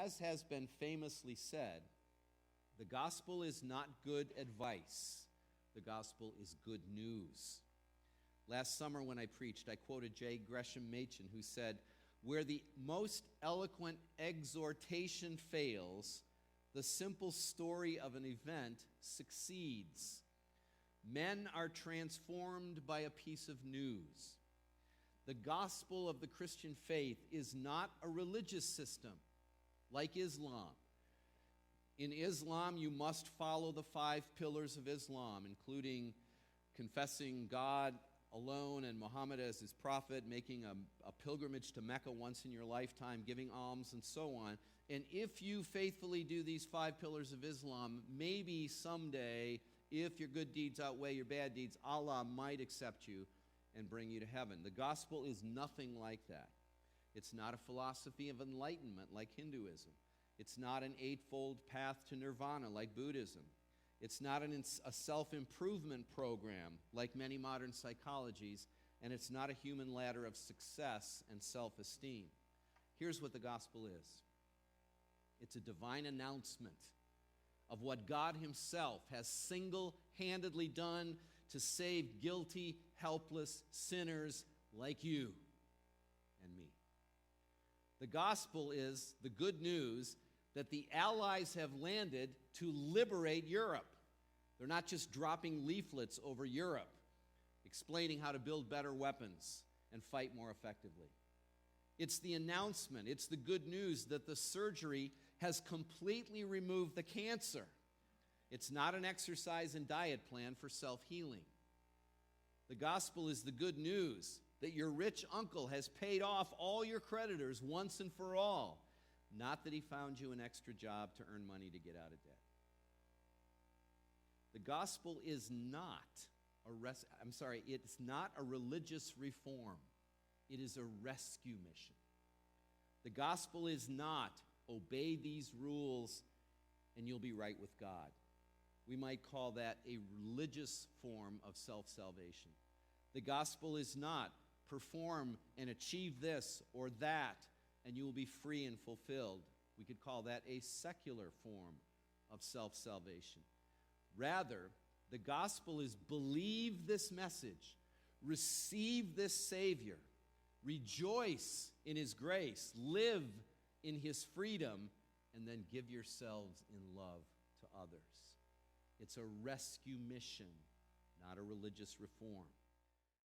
as has been famously said, the gospel is not good advice. The gospel is good news. Last summer when I preached, I quoted J. Gresham Machen, who said, "Where the most eloquent exhortation fails, the simple story of an event succeeds. Men are transformed by a piece of news." The gospel of the Christian faith is not a religious system like Islam. In Islam, you must follow the 5 pillars of Islam, including confessing God alone and Muhammad as his prophet, making a pilgrimage to Mecca once in your lifetime, giving alms, and so on. And if you faithfully do these 5 pillars of Islam, maybe someday, if your good deeds outweigh your bad deeds, Allah might accept you and bring you to heaven. The gospel is nothing like that. It's not a philosophy of enlightenment like Hinduism. It's not an 8-fold path to nirvana like Buddhism. It's not a self-improvement program like many modern psychologies, and it's not a human ladder of success and self-esteem. Here's what the gospel is. It's a divine announcement of what God himself has single-handedly done to save guilty, helpless sinners like you and me. The gospel is the good news that the Allies have landed to liberate Europe. They're not just dropping leaflets over Europe, explaining how to build better weapons and fight more effectively. It's the announcement, it's the good news that the surgery has completely removed the cancer. It's not an exercise and diet plan for self-healing. The gospel is the good news that your rich uncle has paid off all your creditors once and for all. Not that he found you an extra job to earn money to get out of debt. The gospel is not it's not a religious reform. It is a rescue mission. The gospel is not obey these rules and you'll be right with God. We might call that a religious form of self-salvation. The gospel is not perform and achieve this or that and you will be free and fulfilled. We could call that a secular form of self-salvation. Rather, the gospel is believe this message, receive this Savior, rejoice in his grace, live in his freedom, and then give yourselves in love to others. It's a rescue mission, not a religious reform.